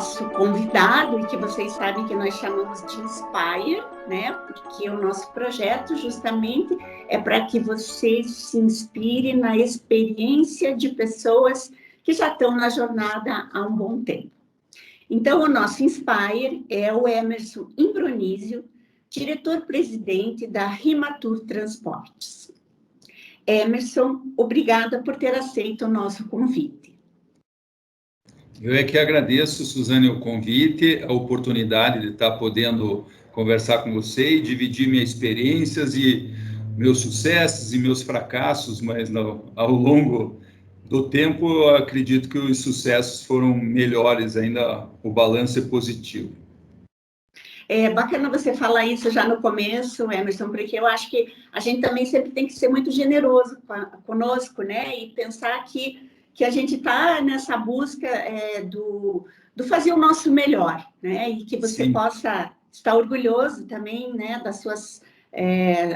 nosso convidado, e que vocês sabem que nós chamamos de Inspire, né? Porque o nosso projeto justamente é para que você se inspire na experiência de pessoas que já estão na jornada há um bom tempo. Então, o nosso Inspire é o Emerson Imbronizio, diretor-presidente da Rimatur Transportes. Emerson, obrigada por ter aceito o nosso convite. Eu é que agradeço, Suzane, o convite, a oportunidade de estar podendo conversar com você e dividir minhas experiências e meus sucessos e meus fracassos, mas ao longo do tempo eu acredito que os sucessos foram melhores, ainda o balanço é positivo. É bacana você falar isso já no começo, Emerson, porque eu acho que a gente também sempre tem que ser muito generoso conosco, né? E pensar que a gente está nessa busca do fazer o nosso melhor, né? E que você Sim. possa estar orgulhoso também, né? Das suas,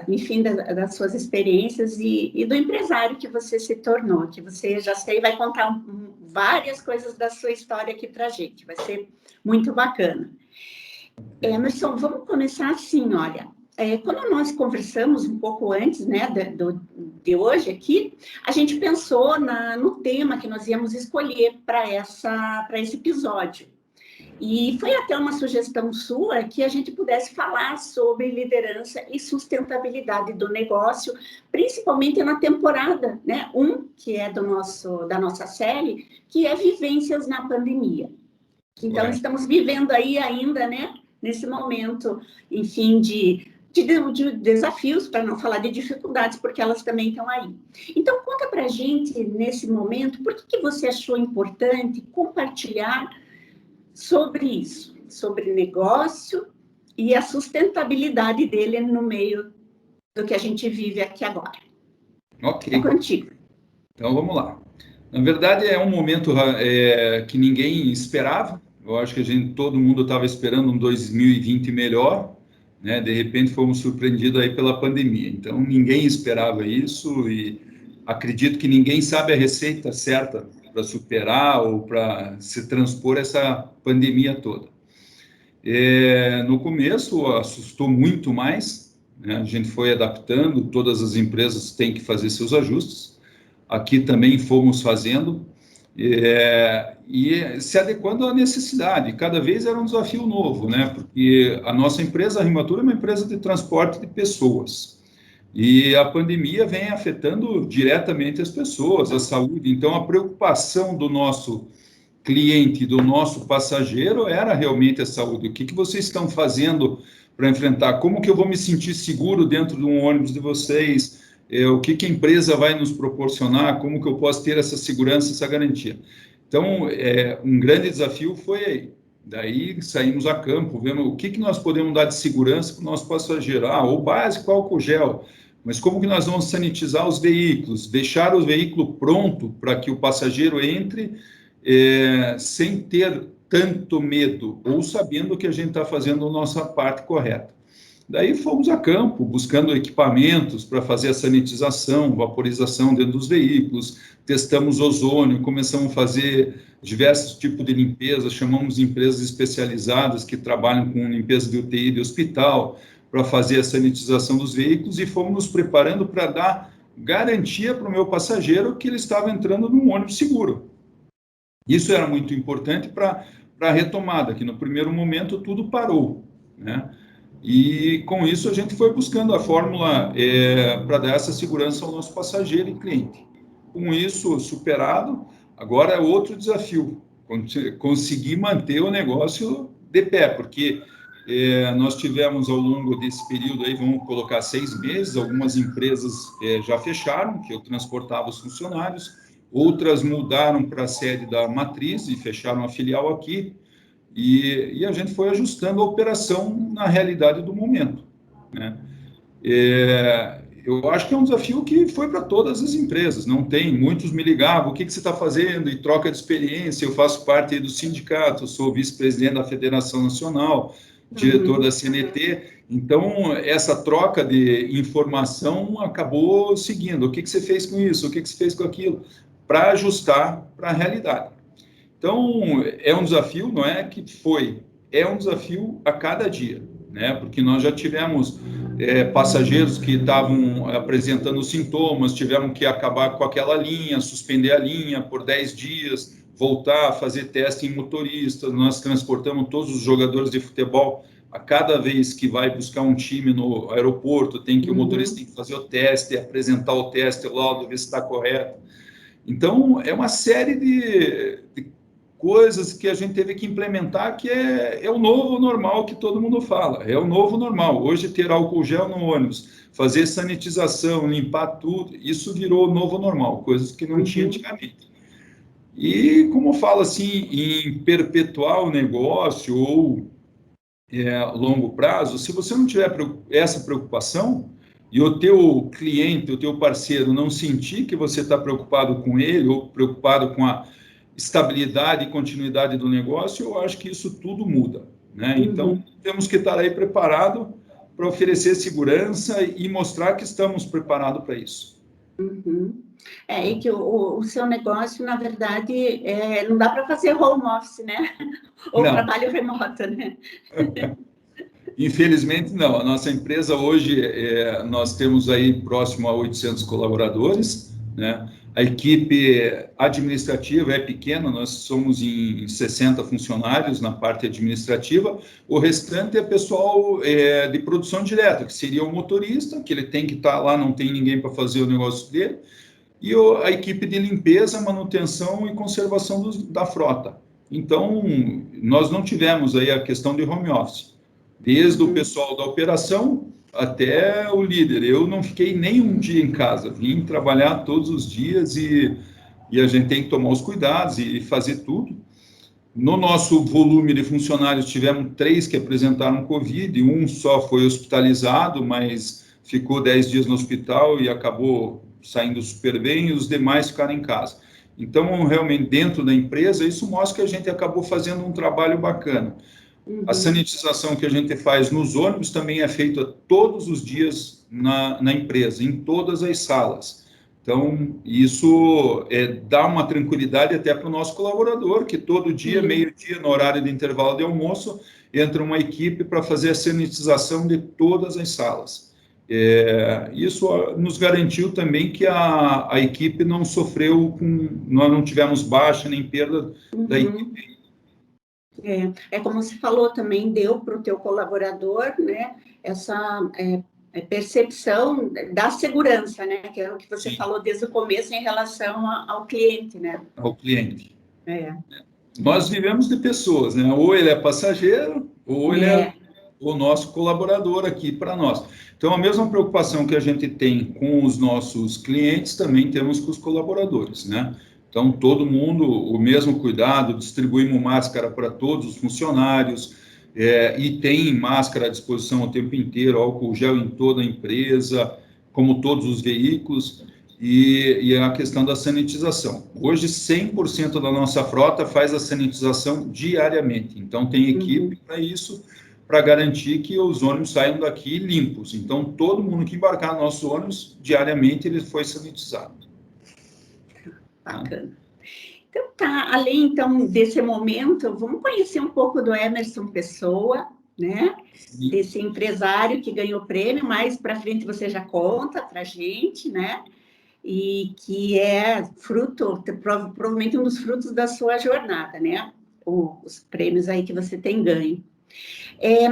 enfim, das suas experiências e do empresário que você se tornou, que você, já sei, vai contar várias coisas da sua história aqui para a gente. Vai ser muito bacana. Emerson, vamos começar assim, olha. Quando nós conversamos um pouco antes, né, de hoje aqui, a gente pensou no tema que nós íamos escolher para esse episódio. E foi até uma sugestão sua que a gente pudesse falar sobre liderança e sustentabilidade do negócio, principalmente na temporada, né, que é da nossa série, que é Vivências na Pandemia. Então, estamos vivendo aí ainda, né, nesse momento, enfim, de desafios, para não falar de dificuldades, porque elas também estão aí. Então, conta para a gente, nesse momento, por que você achou importante compartilhar sobre isso, sobre negócio e a sustentabilidade dele no meio do que a gente vive aqui agora. Ok. É contigo. Então, vamos lá. Na verdade, é um momento que ninguém esperava. Eu acho que todo mundo estava esperando um 2020 melhor, né? De repente, fomos surpreendidos aí pela pandemia. Então, ninguém esperava isso e acredito que ninguém sabe a receita certa para superar ou para se transpor essa pandemia toda. No começo, assustou muito mais, né? A gente foi adaptando, todas as empresas têm que fazer seus ajustes. Aqui também fomos fazendo e se adequando à necessidade. Cada vez era um desafio novo, né? Porque a nossa empresa, a Rimatur, é uma empresa de transporte de pessoas. E a pandemia vem afetando diretamente as pessoas, a saúde. Então, a preocupação do nosso cliente, do nosso passageiro, era realmente a saúde. O que vocês estão fazendo para enfrentar? Como que eu vou me sentir seguro dentro de um ônibus de vocês? O que a empresa vai nos proporcionar? Como que eu posso ter essa segurança, essa garantia? Então, um grande desafio foi aí. Daí saímos a campo, vendo o que nós podemos dar de segurança para o nosso passageiro. O básico, álcool gel. Mas como que nós vamos sanitizar os veículos? Deixar o veículo pronto para que o passageiro entre sem ter tanto medo, ou sabendo que a gente está fazendo a nossa parte correta. Daí fomos a campo, buscando equipamentos para fazer a sanitização, vaporização dentro dos veículos, testamos ozônio, começamos a fazer diversos tipos de limpeza, chamamos empresas especializadas que trabalham com limpeza de UTI de hospital, para fazer a sanitização dos veículos, e fomos nos preparando para dar garantia para o meu passageiro que ele estava entrando num ônibus seguro. Isso era muito importante para a retomada, que no primeiro momento tudo parou, né? E com isso a gente foi buscando a fórmula para dar essa segurança ao nosso passageiro e cliente. Com isso superado, agora é outro desafio, conseguir manter o negócio de pé, porque nós tivemos ao longo desse período aí, vamos colocar 6 meses, algumas empresas já fecharam, que eu transportava os funcionários, outras mudaram para a sede da matriz e fecharam a filial aqui, e a gente foi ajustando a operação na realidade do momento, né? Eu acho que é um desafio que foi para todas as empresas, não tem, muitos me ligavam, o que você está fazendo, e troca de experiência, eu faço parte do sindicato, sou vice-presidente da Federação Nacional, diretor da CNT, então essa troca de informação acabou seguindo, o que você fez com isso, o que você fez com aquilo, para ajustar para a realidade. Então, é um desafio, não é que foi, é um desafio a cada dia, né? Porque nós já tivemos passageiros que estavam apresentando sintomas, tiveram que acabar com aquela linha, suspender a linha por 10 dias, voltar a fazer teste em motoristas. Nós transportamos todos os jogadores de futebol. A cada vez que vai buscar um time no aeroporto, o motorista tem que fazer o teste, apresentar o teste, o laudo, ver se está correto. Então, é uma série de coisas que a gente teve que implementar, que é o novo normal que todo mundo fala, é o novo normal. Hoje, ter álcool gel no ônibus, fazer sanitização, limpar tudo, isso virou o novo normal, coisas que não tinha antigamente. E, como fala assim, em perpetuar o negócio ou longo prazo, se você não tiver essa preocupação e o teu cliente, o teu parceiro não sentir que você está preocupado com ele ou preocupado com a estabilidade e continuidade do negócio, eu acho que isso tudo muda, né? Então, temos que estar aí preparado para oferecer segurança e mostrar que estamos preparados para isso. E que o seu negócio, na verdade, não dá para fazer home office, né? Ou não. Trabalho remoto, né? Infelizmente, não. A nossa empresa hoje, nós temos aí próximo a 800 colaboradores, né? A equipe administrativa é pequena, nós somos em 60 funcionários na parte administrativa, o restante é pessoal de produção direta, que seria o motorista, que ele tem que estar lá, não tem ninguém para fazer o negócio dele, e a equipe de limpeza, manutenção e conservação da frota. Então, nós não tivemos aí a questão de home office, desde o pessoal da operação até o líder. Eu não fiquei nem um dia em casa, vim trabalhar todos os dias e a gente tem que tomar os cuidados e fazer tudo. No nosso volume de funcionários, tivemos 3 que apresentaram Covid, um só foi hospitalizado, mas ficou 10 dias no hospital e acabou saindo super bem, e os demais ficaram em casa. Então, realmente, dentro da empresa, isso mostra que a gente acabou fazendo um trabalho bacana. A sanitização que a gente faz nos ônibus também é feita todos os dias na empresa, em todas as salas. Então, isso dá uma tranquilidade até para o nosso colaborador, que todo dia, meio-dia, no horário de intervalo de almoço, entra uma equipe para fazer a sanitização de todas as salas. Isso nos garantiu também que a equipe não sofreu nós não tivemos baixa nem perda da equipe. Como você falou, também deu para o teu colaborador, né, essa percepção da segurança, né, que é o que você falou desde o começo em relação ao cliente, né? Ao cliente. Nós vivemos de pessoas, né? Ou ele é passageiro, ou ele é o nosso colaborador aqui para nós. Então, a mesma preocupação que a gente tem com os nossos clientes, também temos com os colaboradores, né? Então, todo mundo, o mesmo cuidado, distribuímos máscara para todos os funcionários, e tem máscara à disposição o tempo inteiro, álcool gel em toda a empresa, como todos os veículos, e a questão da sanitização. Hoje, 100% da nossa frota faz a sanitização diariamente, então tem equipe para isso, para garantir que os ônibus saiam daqui limpos. Então, todo mundo que embarcar no nosso ônibus, diariamente, ele foi sanitizado. Bacana. Então, além, então, desse momento, vamos conhecer um pouco do Emerson Pessoa, né? Sim. Desse empresário que ganhou prêmio, mais para frente você já conta para a gente, né? E que é fruto, provavelmente um dos frutos da sua jornada, né? Os prêmios aí que você tem ganho.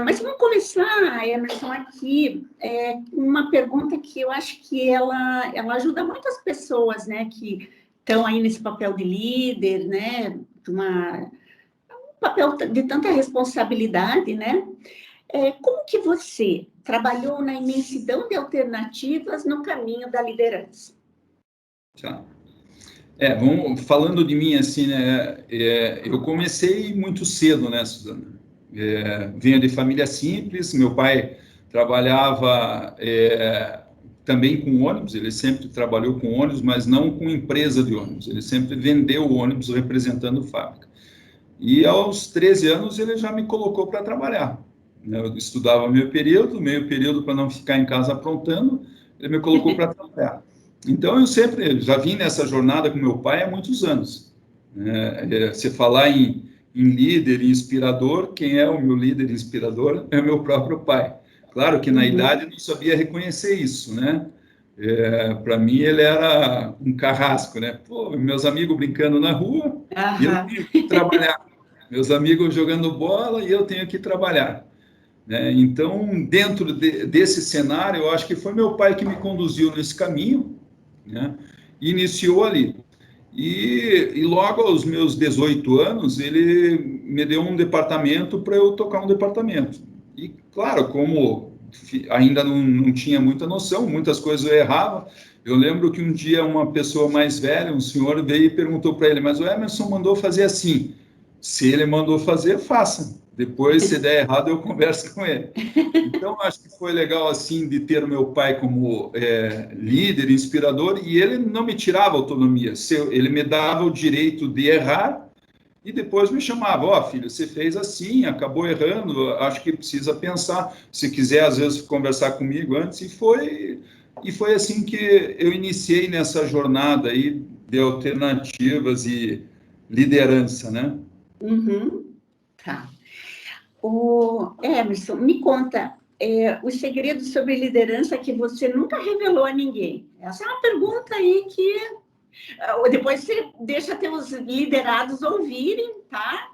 Mas vamos começar, Emerson, aqui, uma pergunta que eu acho que ela ajuda muitas pessoas, né? Que estão aí nesse papel de líder, né? Um papel de tanta responsabilidade, né? Como que você trabalhou na imensidão de alternativas no caminho da liderança? Tá. Falando de mim, assim, né? Eu comecei muito cedo, né, Suzana? Venho de família simples, meu pai trabalhava também com ônibus, ele sempre trabalhou com ônibus, mas não com empresa de ônibus, ele sempre vendeu ônibus representando fábrica. E aos 13 anos ele já me colocou para trabalhar. Eu estudava meio período para não ficar em casa aprontando, ele me colocou para trabalhar. Então eu sempre já vim nessa jornada com meu pai há muitos anos. Você falar em líder inspirador, quem é o meu líder inspirador é o meu próprio pai. Claro que na idade eu não sabia reconhecer isso, né? Para mim ele era um carrasco, né? Pô, meus amigos brincando na rua e eu tenho que trabalhar. Meus amigos jogando bola e eu tenho que trabalhar, né? Então, dentro desse cenário, eu acho que foi meu pai que me conduziu nesse caminho, né? E iniciou ali. E logo aos meus 18 anos, ele me deu um departamento para eu tocar um departamento. E, claro, como ainda não tinha muita noção, muitas coisas eu errava. Eu lembro que um dia uma pessoa mais velha, um senhor, veio e perguntou para ele, mas o Emerson mandou fazer assim. Se ele mandou fazer, faça. Depois, se der errado, eu converso com ele. Então, acho que foi legal, assim, de ter o meu pai como líder, inspirador, e ele não me tirava autonomia. Ele me dava o direito de errar e depois me chamava, ó, filho, você fez assim, acabou errando, acho que precisa pensar. Se quiser, às vezes, conversar comigo antes. E foi assim que eu iniciei nessa jornada aí de alternativas e liderança, né? Tá. O Emerson, me conta os segredos sobre liderança que você nunca revelou a ninguém. Essa é uma pergunta aí que depois você deixa teus liderados ouvirem, tá?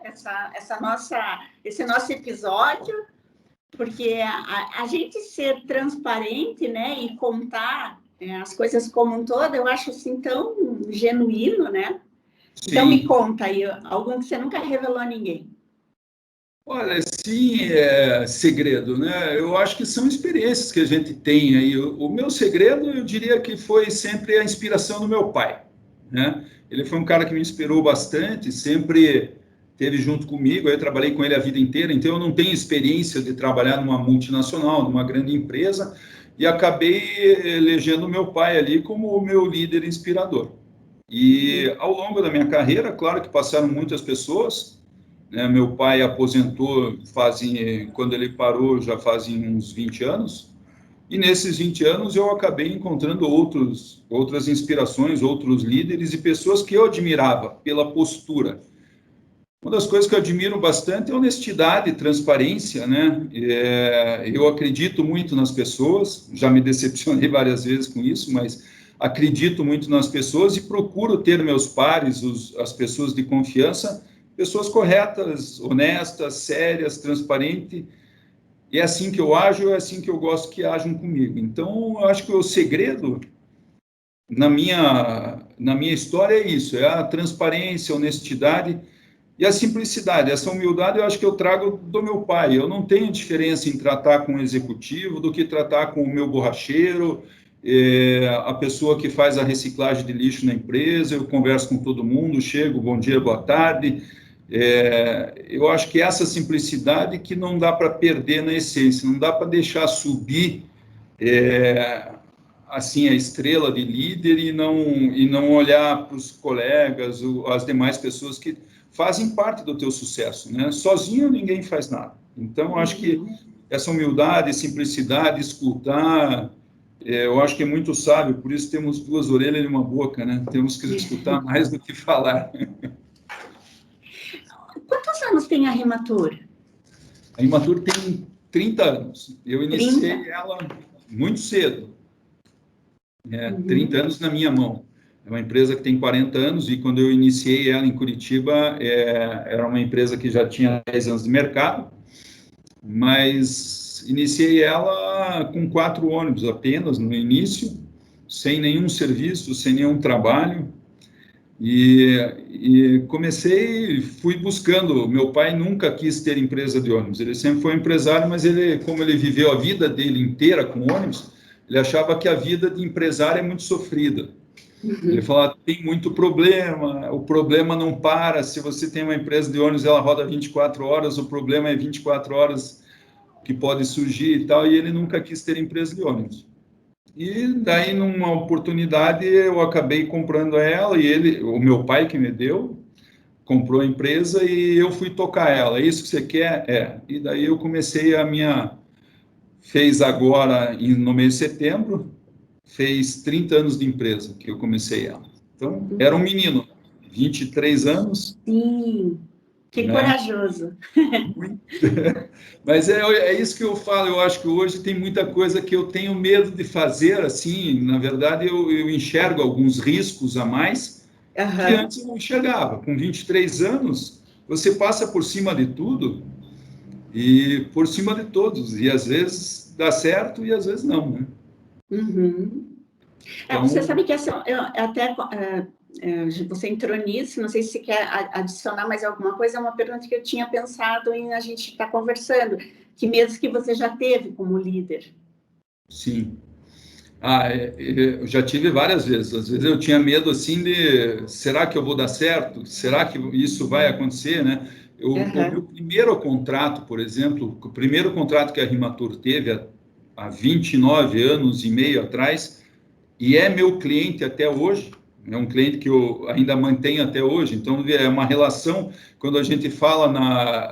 Esse nosso episódio, porque a gente ser transparente, né, e contar as coisas como um todo, eu acho assim tão genuíno, né? Então me Sim. conta aí algum que você nunca revelou a ninguém. Olha, sim, segredo, né? Eu acho que são experiências que a gente tem aí. O meu segredo, eu diria que foi sempre a inspiração do meu pai, né? Ele foi um cara que me inspirou bastante, sempre esteve junto comigo. Eu trabalhei com ele a vida inteira, então eu não tenho experiência de trabalhar numa multinacional, numa grande empresa, e acabei elegendo meu pai ali como o meu líder inspirador. E ao longo da minha carreira, claro que passaram muitas pessoas, né? Meu pai aposentou quando ele parou, já fazem uns 20 anos, e nesses 20 anos eu acabei encontrando outras inspirações, outros líderes e pessoas que eu admirava pela postura. Uma das coisas que eu admiro bastante é honestidade e transparência, né? Eu acredito muito nas pessoas, já me decepcionei várias vezes com isso, mas acredito muito nas pessoas e procuro ter meus pares, as pessoas de confiança, pessoas corretas, honestas, sérias, transparentes. E é assim que eu ajo, é assim que eu gosto que ajam comigo. Então, eu acho que o segredo na minha história é isso, é a transparência, a honestidade e a simplicidade. Essa humildade eu acho que eu trago do meu pai. Eu não tenho diferença em tratar com o executivo do que tratar com o meu borracheiro, a pessoa que faz a reciclagem de lixo na empresa. Eu converso com todo mundo, chego, bom dia, boa tarde. Eu acho que essa simplicidade que não dá para perder na essência, não dá para deixar subir assim a estrela de líder e não olhar para os colegas, as demais pessoas que fazem parte do teu sucesso, né? Sozinho ninguém faz nada. Então, acho que essa humildade, simplicidade, escutar, eu acho que é muito sábio, por isso temos duas orelhas e uma boca, né? Temos que escutar mais do que falar. Quantos anos tem a Rematur? A Imatur tem 30 anos. Eu iniciei 30? ela muito cedo, 30 anos na minha mão. É uma empresa que tem 40 anos e quando eu iniciei ela em Curitiba, era uma empresa que já tinha 10 anos de mercado, mas iniciei ela com 4 ônibus apenas no início, sem nenhum serviço, sem nenhum trabalho. E comecei, fui buscando. Meu pai nunca quis ter empresa de ônibus, ele sempre foi empresário, mas como ele viveu a vida dele inteira com ônibus, ele achava que a vida de empresário é muito sofrida. Ele falava, tem muito problema, o problema não para, se você tem uma empresa de ônibus, ela roda 24 horas, o problema é 24 horas que pode surgir e tal, e ele nunca quis ter empresa de ônibus. E daí, numa oportunidade, eu acabei comprando ela, e o meu pai que me deu, comprou a empresa e eu fui tocar ela. É isso que você quer? E daí eu comecei fez agora, no mês de setembro, fez 30 anos de empresa que eu comecei ela. Então, era um menino. 23 anos. Sim, que Né? corajoso. Muito. Mas é isso que eu falo, eu acho que hoje tem muita coisa que eu tenho medo de fazer, assim, na verdade eu enxergo alguns riscos a mais que Aham. antes eu não enxergava. Com 23 anos, você passa por cima de tudo e por cima de todos, e às vezes dá certo e às vezes não, né? Uhum. Você Então, sabe que essa, até você entrou nisso, não sei se você quer adicionar mais alguma coisa, é uma pergunta que eu tinha pensado em a gente estar conversando, que medos que você já teve como líder. sim. Eu já tive várias vezes. Às vezes eu tinha medo assim de, será que eu vou dar certo? Será que isso vai acontecer, né? O meu Aham. primeiro contrato, por exemplo, o primeiro contrato que a Rimatur teve há 29 anos e meio atrás, e é meu cliente até hoje, é um cliente que eu ainda mantenho até hoje. Então, é uma relação, quando a gente fala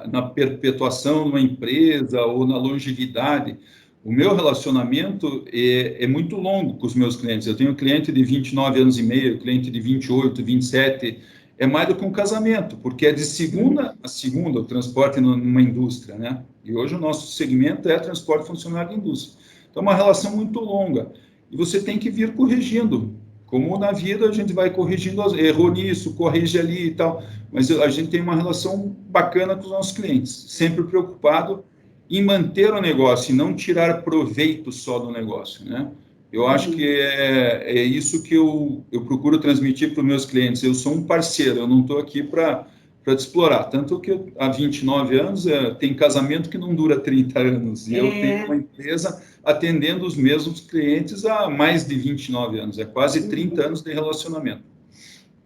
na perpetuação de uma empresa ou na longevidade, o meu relacionamento é muito longo com os meus clientes. Eu tenho cliente de 29 anos e meio, cliente de 28, 27, é mais do que um casamento, porque é de segunda a segunda o transporte numa indústria, né? E hoje o nosso segmento é transporte funcionário de indústria. Então, é uma relação muito longa. E você tem que vir corrigindo. Como na vida a gente vai corrigindo, errou nisso, corrige ali e tal. Mas a gente tem uma relação bacana com os nossos clientes, sempre preocupado em manter o negócio e não tirar proveito só do negócio, né? Eu acho que Uhum. é isso que eu procuro transmitir para os meus clientes. Eu sou um parceiro, eu não estou aqui para te explorar. Tanto que há 29 anos tem casamento que não dura 30 anos. E eu tenho uma É, empresa atendendo os mesmos clientes há mais de 29 anos. É quase 30 uhum. anos de relacionamento.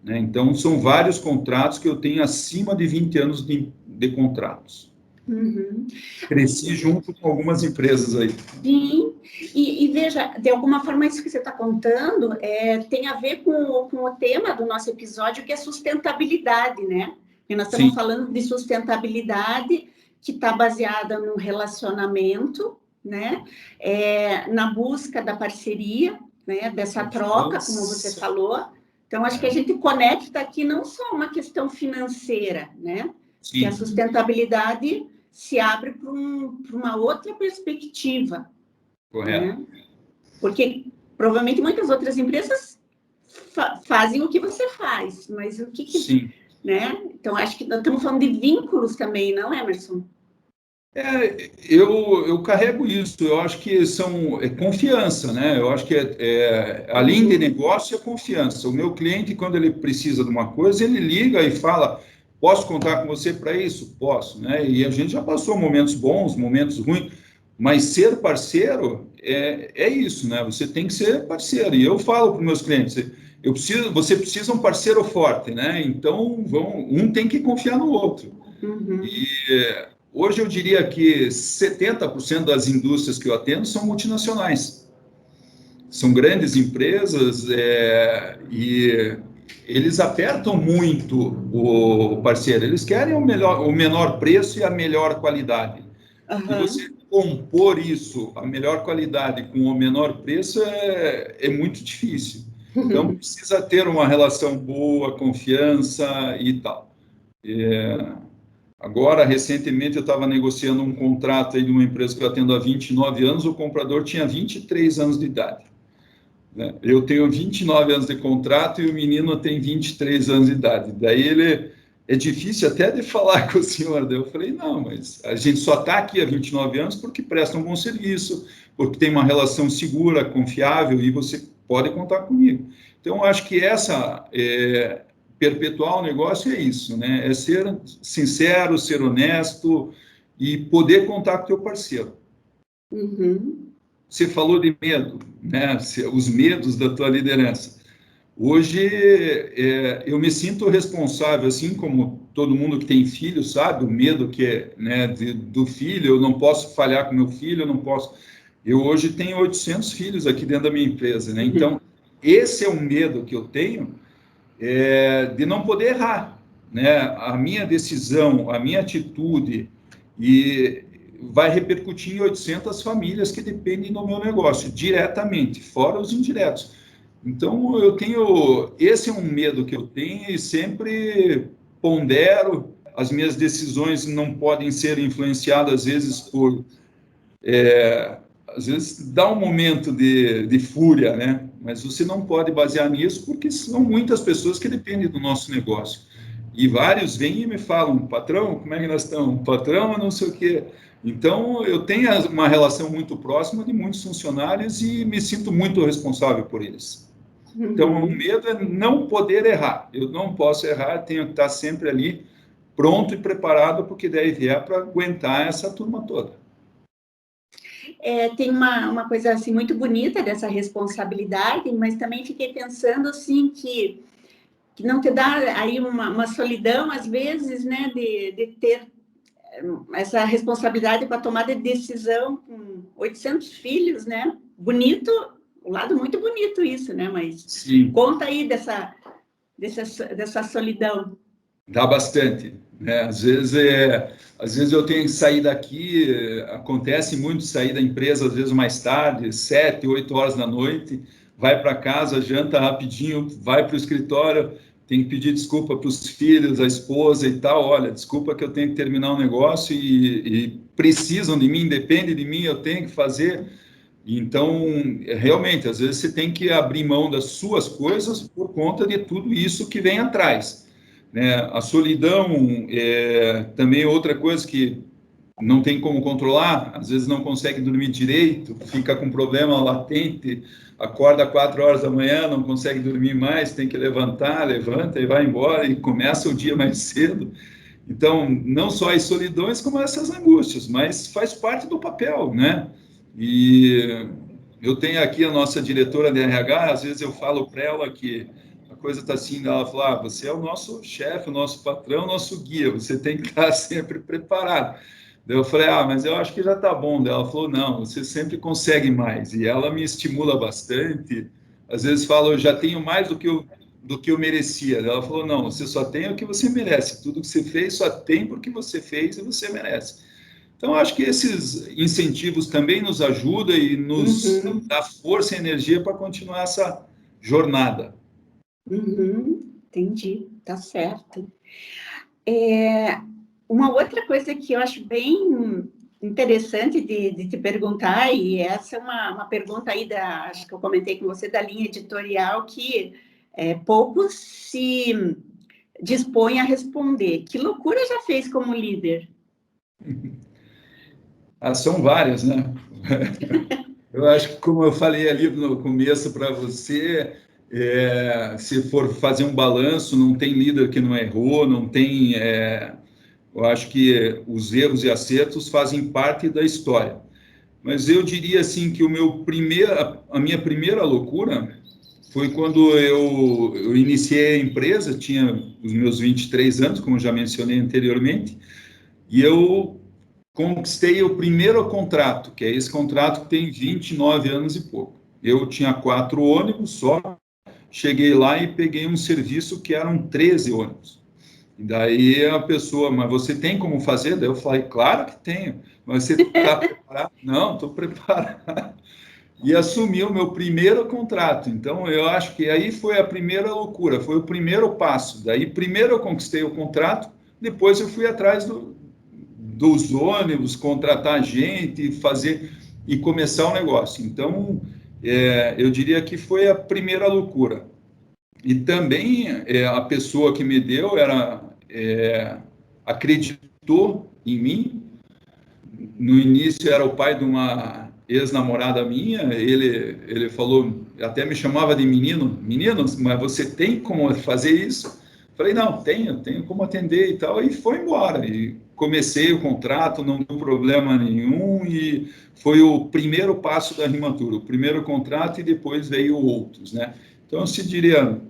Né? Então, são vários contratos que eu tenho acima de 20 anos de contratos. Uhum. Cresci junto com algumas empresas aí. Sim, e veja, de alguma forma isso que você está contando tem a ver com o tema do nosso episódio, que é sustentabilidade, né? E nós estamos Sim. falando de sustentabilidade que está baseada no relacionamento, né? Na busca da parceria, né? Dessa troca, como você Confiança. falou. Então, acho que a É. gente conecta aqui não só uma questão financeira, né? Que a Sim, sustentabilidade se abre para uma outra perspectiva, correto. né? Porque provavelmente muitas outras empresas fazem o que você faz, mas o que, Sim. né? Então acho que nós estamos falando de vínculos também, não, Emerson? Eu carrego isso, eu acho que é confiança, né? Eu acho que além de Uhum. negócio, é confiança. O meu cliente, quando ele precisa de uma coisa, ele liga e fala, posso contar com você para isso? Posso, né? E a gente já passou momentos bons, momentos ruins, mas ser parceiro é isso, né? Você tem que ser parceiro. E eu falo para os meus clientes, você precisa um parceiro forte, né? Então, um tem que confiar no outro. Uhum. E hoje eu diria que 70% das indústrias que eu atendo são multinacionais. São grandes empresas e eles apertam muito o parceiro. Eles querem o menor preço e a melhor qualidade. E você Uhum. compor isso, a melhor qualidade com o menor preço, é muito difícil. Então, precisa ter uma relação boa, confiança e tal. Agora, recentemente, eu estava negociando um contrato aí de uma empresa que eu atendo há 29 anos, o comprador tinha 23 anos de idade. Né? Eu tenho 29 anos de contrato e o menino tem 23 anos de idade. Daí é difícil até de falar com o senhor. Daí eu falei, não, mas a gente só está aqui há 29 anos porque presta um bom serviço, porque tem uma relação segura, confiável e você pode contar comigo. Então, eu acho que perpetuar o negócio é isso, né? É ser sincero, ser honesto e poder contar com o teu parceiro. Uhum. Você falou de medo, né? Os medos da tua liderança. Hoje eu me sinto responsável, assim como todo mundo que tem filho sabe, o medo que é, né, do filho. Eu não posso falhar com meu filho, eu não posso. Eu hoje tenho 800 filhos aqui dentro da minha empresa, né? Então, esse é o medo que eu tenho de não poder errar, né? A minha decisão, a minha atitude e vai repercutir em 800 famílias que dependem do meu negócio diretamente, fora os indiretos. Então, esse é um medo que eu tenho e sempre pondero. As minhas decisões não podem ser influenciadas, às vezes, às vezes dá um momento de fúria, né? Mas você não pode basear nisso, porque são muitas pessoas que dependem do nosso negócio. E vários vêm e me falam, patrão, como é que nós estamos? Patrão, não sei o quê. Então, eu tenho uma relação muito próxima de muitos funcionários e me sinto muito responsável por eles. Então, o medo é não poder errar. Eu não posso errar, tenho que estar sempre ali pronto e preparado porque daí vier para aguentar essa turma toda. Tem uma coisa assim muito bonita dessa responsabilidade, mas também fiquei pensando assim que não te dá aí uma solidão às vezes, né, de ter essa responsabilidade com a tomada de decisão com 800 filhos, né? Bonito, um lado muito bonito isso, né? Mas sim, conta aí dessa solidão. Dá bastante, né? Às vezes eu tenho que sair daqui, acontece muito sair da empresa às vezes mais tarde, 7, 8 horas da noite, vai para casa, janta rapidinho, vai para o escritório, tem que pedir desculpa para os filhos, a esposa e tal, olha, desculpa que eu tenho que terminar um negócio e precisam de mim, depende de mim, eu tenho que fazer. Então, realmente, às vezes você tem que abrir mão das suas coisas por conta de tudo isso que vem atrás, né? A solidão também é outra coisa que não tem como controlar, às vezes não consegue dormir direito, fica com problema latente, acorda 4 horas da manhã, não consegue dormir mais, tem que levanta e vai embora e começa o dia mais cedo. Então, não só as solidões, como essas angústias, mas faz parte do papel, né? E eu tenho aqui a nossa diretora de RH, às vezes eu falo para ela que a coisa está assim, ela fala, você é o nosso chefe, o nosso patrão, o nosso guia, você tem que estar sempre preparado. Daí eu falei, mas eu acho que já está bom. Daí ela falou, não, você sempre consegue mais. E ela me estimula bastante. Às vezes falo, eu já tenho mais do que eu merecia. Daí ela falou, não, você só tem o que você merece. Tudo que você fez só tem porque você fez e você merece. Então, acho que esses incentivos também nos ajudam e nos dá força e energia para continuar essa jornada. Entendi, tá certo. Uma outra coisa que eu acho bem interessante de te perguntar, e essa é uma pergunta aí acho que eu comentei com você, da linha editorial, que poucos se dispõem a responder. Que loucura já fez como líder? São várias, né? Eu acho que, como eu falei ali no começo para você, se for fazer um balanço, não tem líder que não errou, não tem... eu acho que os erros e acertos fazem parte da história. Mas eu diria assim que a minha primeira loucura foi quando eu iniciei a empresa, tinha os meus 23 anos, como já mencionei anteriormente, e eu conquistei o primeiro contrato, que é esse contrato que tem 29 anos e pouco. Eu tinha 4 ônibus só, cheguei lá e peguei um serviço que eram 13 ônibus. E daí a pessoa, mas você tem como fazer? Daí eu falei, claro que tenho. Mas você está preparado? Não, estou preparado. E assumi o meu primeiro contrato. Então, eu acho que aí foi a primeira loucura, foi o primeiro passo. Daí, primeiro eu conquistei o contrato, depois eu fui atrás dos ônibus, contratar gente, fazer e começar o negócio. Então, eu diria que foi a primeira loucura. E também a pessoa que me deu acreditou em mim. No início era o pai de uma ex-namorada minha, ele falou, até me chamava de menino, mas você tem como fazer isso? Falei, não, tenho como atender e tal, e foi embora, e comecei o contrato, não deu problema nenhum, e foi o primeiro passo da Rimatura, o primeiro contrato e depois veio outros, né? Então, se diria,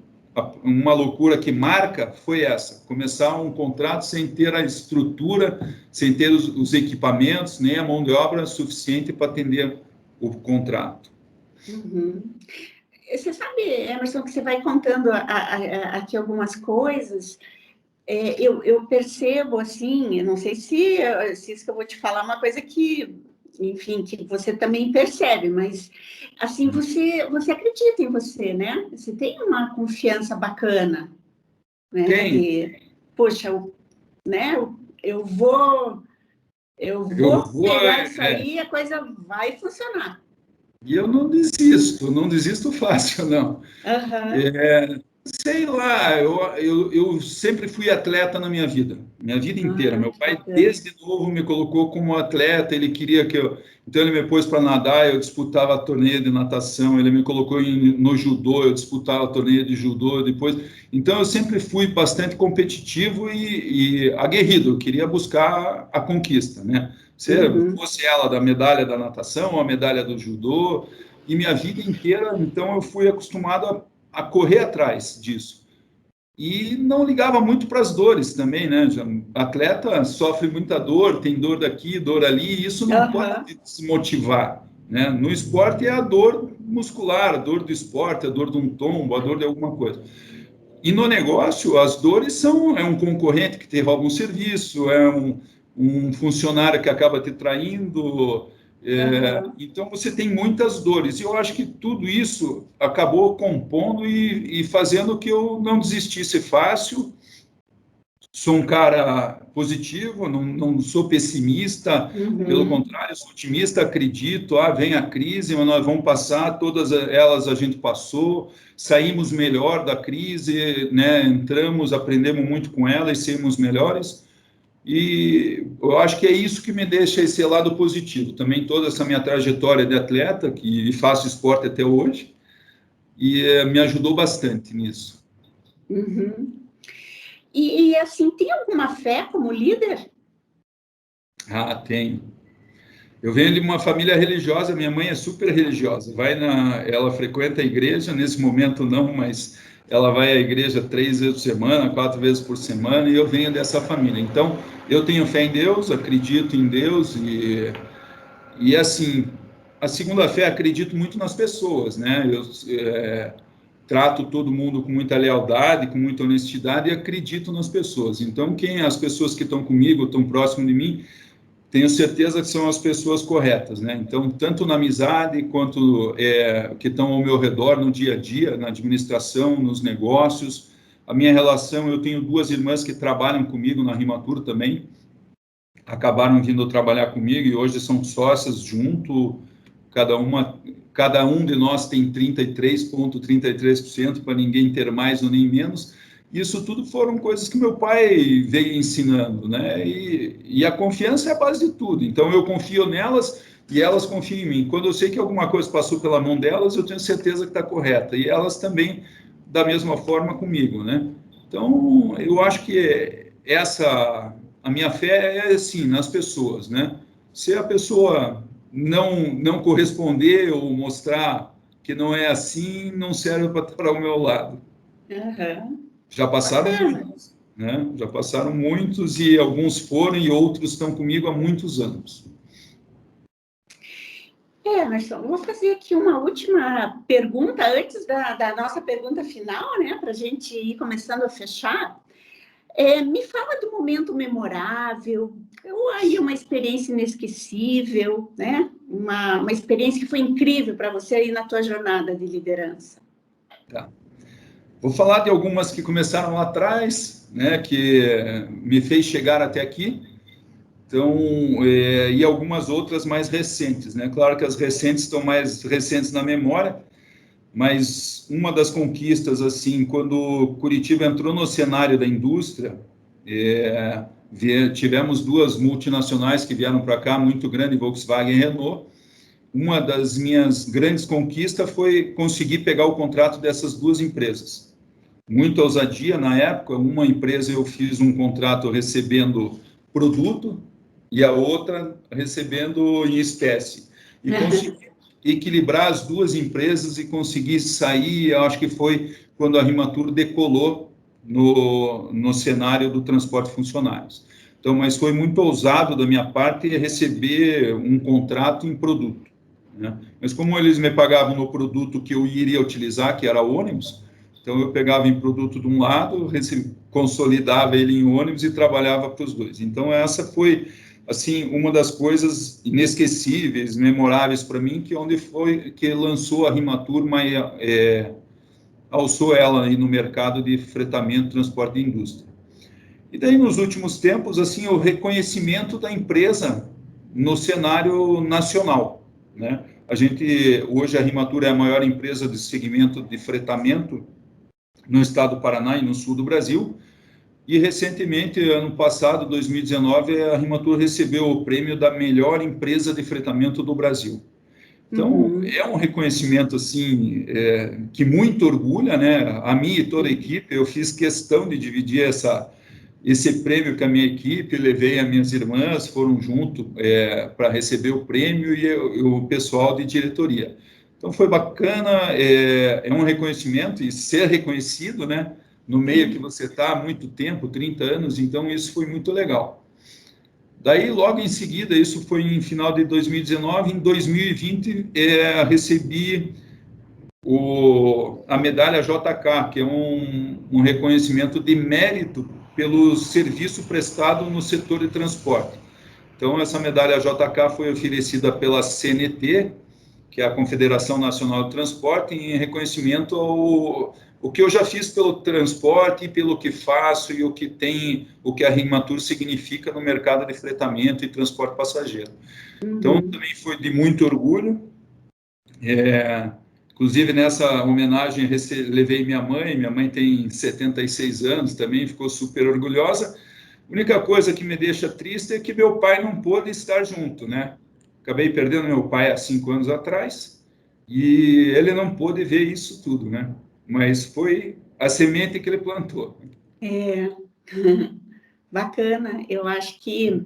uma loucura que marca foi essa, começar um contrato sem ter a estrutura, sem ter os equipamentos, nem a mão de obra suficiente para atender o contrato. Você sabe, Emerson, que você vai contando aqui algumas coisas, eu percebo, assim, eu não sei se isso que eu vou te falar é uma coisa que enfim, que você também percebe, mas, assim, você acredita em você, né? Você tem uma confiança bacana, né? Tem. Que, poxa, né? Eu vou, eu Eu vou vou, pegar isso aí e a coisa vai funcionar. e eu não desisto fácil, não. Aham. Sei lá, eu sempre fui atleta na minha vida inteira. Ah, Meu que pai, bacana. desde novo, me colocou como atleta, ele queria que eu. Então, ele me pôs para nadar, eu disputava torneio de natação, ele me colocou no judô, eu disputava torneio de judô depois. Então, eu sempre fui bastante competitivo e aguerrido, eu queria buscar a conquista, né? Se Uhum. fosse ela da medalha da natação, a medalha do judô, e minha vida inteira, então, eu fui acostumado a correr atrás disso. E não ligava muito para as dores também, né? Atleta sofre muita dor, tem dor daqui, dor ali, e isso não pode Aham. desmotivar, né? No esporte é a dor muscular, a dor do esporte, a dor de um tombo, a dor de alguma coisa. E no negócio, as dores são um concorrente que te rouba um serviço, um funcionário que acaba te traindo. Aham. Então, você tem muitas dores. E eu acho que tudo isso acabou compondo e fazendo que eu não desistisse fácil. Sou um cara positivo, não sou pessimista, pelo Uhum. contrário, sou otimista, acredito, vem a crise, mas nós vamos passar, todas elas a gente passou, saímos melhor da crise, né? Entramos, aprendemos muito com ela e saímos melhores, e eu acho que é isso que me deixa esse lado positivo. Também toda essa minha trajetória de atleta, que faço esporte até hoje, e me ajudou bastante nisso. Uhum. E, assim, tem alguma fé como líder? Tem. Eu venho de uma família religiosa, minha mãe é super religiosa. Ela frequenta a igreja, nesse momento não, mas ela vai à igreja 3 vezes por semana, 4 vezes por semana, e eu venho dessa família. Então, eu tenho fé em Deus, acredito em Deus, e assim, a segunda fé, acredito muito nas pessoas, né? Eu trato todo mundo com muita lealdade, com muita honestidade, e acredito nas pessoas. Então, as pessoas que estão comigo, estão próximo de mim, tenho certeza que são as pessoas corretas, né? Então, tanto na amizade quanto que estão ao meu redor no dia a dia, na administração, nos negócios. A minha relação, eu tenho 2 irmãs que trabalham comigo na Rimatur também, acabaram vindo trabalhar comigo e hoje são sócias junto, cada um de nós tem 33,33% para ninguém ter mais ou nem menos. Isso tudo foram coisas que meu pai veio ensinando, né? E a confiança é a base de tudo. Então eu confio nelas e elas confiam em mim. Quando eu sei que alguma coisa passou pela mão delas, eu tenho certeza que está correta. E elas também da mesma forma comigo, né? Então eu acho que a minha fé é assim nas pessoas, né? Se a pessoa não corresponder ou mostrar que não é assim, não serve para estar ao meu lado. Aham. Já passaram Bacana. muitos, né? Já passaram muitos e alguns foram e outros estão comigo há muitos anos. Emerson, vou fazer aqui uma última pergunta antes da nossa pergunta final, né? Para a gente ir começando a fechar. Me fala do momento memorável, ou aí uma experiência inesquecível, né? Uma experiência que foi incrível para você aí na tua jornada de liderança. Tá. Vou falar de algumas que começaram lá atrás, né? Que me fez chegar até aqui. Então, e algumas outras mais recentes, né? Claro que as recentes estão mais recentes na memória, mas uma das conquistas, assim, quando Curitiba entrou no cenário da indústria, tivemos 2 multinacionais que vieram para cá, muito grande, Volkswagen e Renault. Uma das minhas grandes conquistas foi conseguir pegar o contrato dessas 2 empresas. Muita ousadia na época. Uma empresa eu fiz um contrato recebendo produto e a outra recebendo em espécie. E consegui equilibrar as 2 empresas e conseguir sair, eu acho que foi quando a Rimatur decolou no cenário do transporte de funcionários. Então, mas foi muito ousado da minha parte receber um contrato em produto, né? Mas como eles me pagavam no produto que eu iria utilizar, que era ônibus, então eu pegava em produto de um lado, consolidava ele em ônibus e trabalhava para os dois. Então essa foi assim, uma das coisas inesquecíveis, memoráveis para mim, que onde foi que lançou a Rimatur, alçou ela aí no mercado de fretamento, transporte e indústria. E daí, nos últimos tempos, assim, o reconhecimento da empresa no cenário nacional, né? Hoje, a Rimatur é a maior empresa de segmento de fretamento no estado do Paraná e no sul do Brasil. E, recentemente, ano passado, 2019, a Rimatur recebeu o prêmio da melhor empresa de fretamento do Brasil. Então, é um reconhecimento, assim, que muito orgulha, né? A mim e toda a equipe. Eu fiz questão de dividir esse prêmio com a minha equipe, levei as minhas irmãs, foram junto para receber o prêmio e o pessoal de diretoria. Então, foi bacana, é um reconhecimento e ser reconhecido, né? No meio que você está há muito tempo, 30 anos, então isso foi muito legal. Daí, logo em seguida, isso foi em final de 2019, em 2020, recebi a medalha JK, que é um reconhecimento de mérito pelo serviço prestado no setor de transporte. Então, essa medalha JK foi oferecida pela CNT, que é a Confederação Nacional de Transporte, em reconhecimento o que eu já fiz pelo transporte, pelo que faço e o que a Rimatur significa no mercado de fretamento e transporte passageiro. Então, também foi de muito orgulho. Inclusive, nessa homenagem, levei minha mãe tem 76 anos também, ficou super orgulhosa. A única coisa que me deixa triste é que meu pai não pôde estar junto, né? Acabei perdendo meu pai há 5 anos atrás e ele não pôde ver isso tudo, né? Mas foi a semente que ele plantou. Bacana. Eu acho que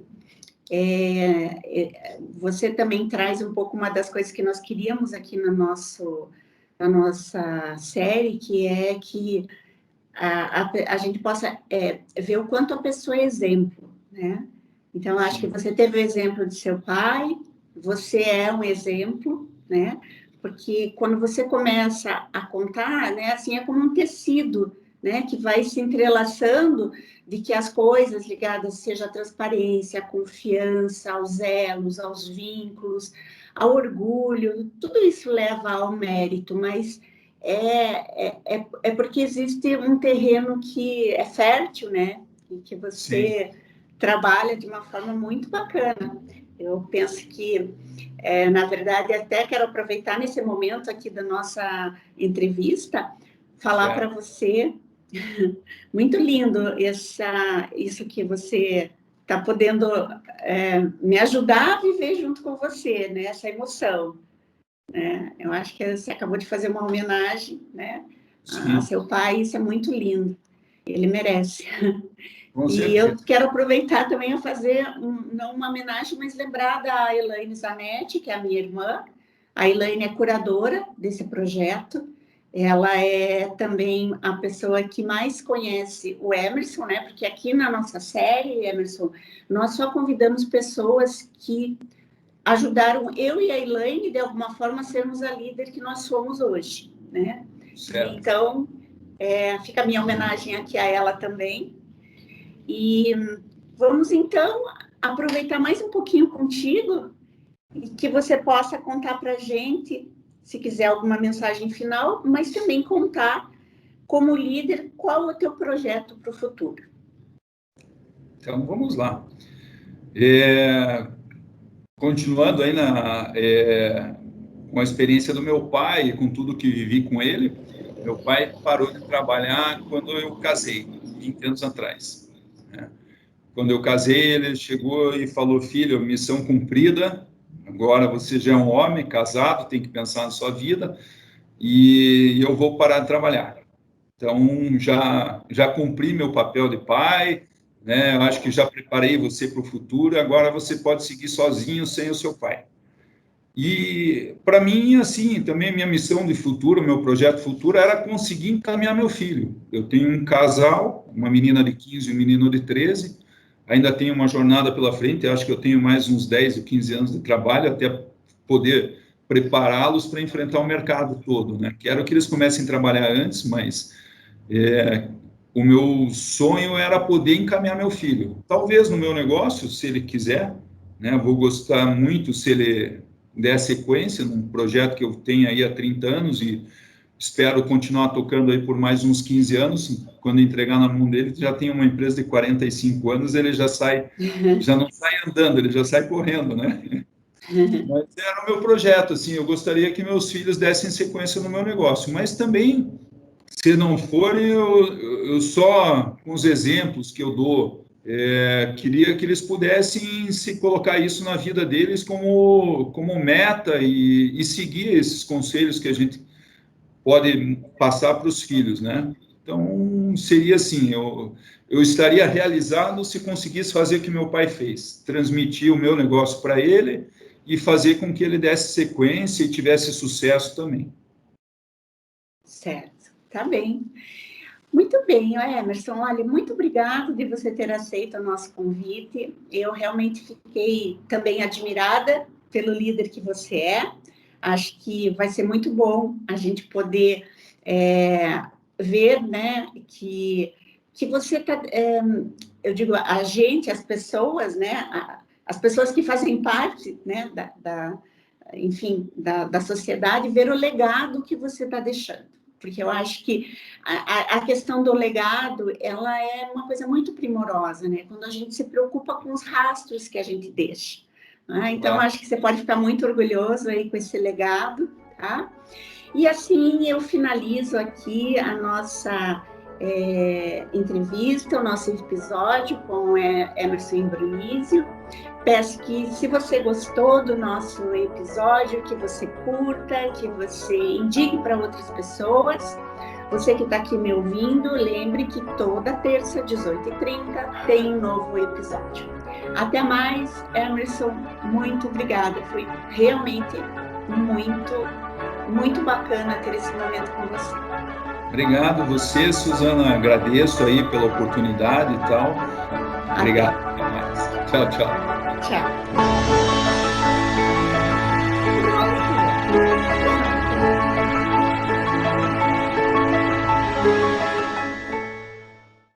você também traz um pouco uma das coisas que nós queríamos aqui na nossa série, que é que a gente possa ver o quanto a pessoa é exemplo, né? Então, acho que você teve o exemplo de seu pai, você é um exemplo, né? Porque quando você começa a contar, né, assim, é como um tecido, né, que vai se entrelaçando de que as coisas ligadas, seja a transparência, a confiança, aos elos, aos vínculos, ao orgulho, tudo isso leva ao mérito, mas é porque existe um terreno que é fértil, né, e que você trabalha de uma forma muito bacana. Eu penso que, na verdade, até quero aproveitar nesse momento aqui da nossa entrevista, falar para você, muito lindo isso que você está podendo me ajudar a viver junto com você, né? Essa emoção. Né? Eu acho que você acabou de fazer uma homenagem, né, a seu pai, isso é muito lindo. Ele merece. E eu quero aproveitar também a fazer, não uma homenagem, mas lembrar da Elaine Zanetti, que é a minha irmã. A Elaine é curadora desse projeto. Ela é também a pessoa que mais conhece o Emerson, né? Porque aqui na nossa série, Emerson, nós só convidamos pessoas que ajudaram eu e a Elaine, de alguma forma, a sermos a líder que nós somos hoje, né? Então, fica a minha homenagem aqui a ela também. E vamos, então, aproveitar mais um pouquinho contigo e que você possa contar para a gente, se quiser alguma mensagem final, mas também contar, como líder, qual é o teu projeto para o futuro. Então, vamos lá. Continuando aí com a experiência do meu pai, com tudo que vivi com ele, meu pai parou de trabalhar quando eu casei, 20 anos atrás. Quando eu casei, ele chegou e falou: filho, missão cumprida, agora você já é um homem casado, tem que pensar na sua vida, e eu vou parar de trabalhar. Então, já cumpri meu papel de pai, né? Eu acho que já preparei você para o futuro, agora você pode seguir sozinho, sem o seu pai. E, para mim, assim, também minha missão de futuro, meu projeto futuro, era conseguir encaminhar meu filho. Eu tenho um casal, uma menina de 15 e um menino de 13, ainda tenho uma jornada pela frente, acho que eu tenho mais uns 10 ou 15 anos de trabalho até poder prepará-los para enfrentar o mercado todo, né? Quero que eles comecem a trabalhar antes, mas o meu sonho era poder encaminhar meu filho. Talvez no meu negócio, se ele quiser, né? Vou gostar muito se ele der sequência num projeto que eu tenho aí há 30 anos e espero continuar tocando aí por mais uns 15 anos. Quando entregar na mão dele, já tem uma empresa de 45 anos, ele já não sai andando, ele já sai correndo, né? Mas era o meu projeto, assim, eu gostaria que meus filhos dessem sequência no meu negócio, mas também, se não for, eu só, com os exemplos que eu dou, queria que eles pudessem se colocar isso na vida deles como meta e seguir esses conselhos que a gente pode passar para os filhos, né? Então, seria assim, eu estaria realizado se conseguisse fazer o que meu pai fez, transmitir o meu negócio para ele e fazer com que ele desse sequência e tivesse sucesso também. Certo, tá bem. Muito bem, Emerson, olha, muito obrigado de você ter aceito o nosso convite. Eu realmente fiquei também admirada pelo líder que você é. Acho que vai ser muito bom a gente poder ver, né, que você está, eu digo, a gente, as pessoas, né, as pessoas que fazem parte, né, enfim, da sociedade, ver o legado que você está deixando. Porque eu acho que a questão do legado, ela é uma coisa muito primorosa, né? Quando a gente se preocupa com os rastros que a gente deixa. Né? Então, acho que você pode ficar muito orgulhoso aí com esse legado, tá? E assim, eu finalizo aqui a nossa entrevista, o nosso episódio com Emerson Imbrunizio. Peço que, se você gostou do nosso episódio, que você curta, que você indique para outras pessoas. Você que está aqui me ouvindo, lembre que toda terça, 18h30, tem um novo episódio. Até mais, Emerson, muito obrigada. Foi realmente muito bacana ter esse momento com você. Obrigado você, Suzana. Agradeço aí pela oportunidade e tal. Obrigado. Até mais. Tchau, tchau. Tchau.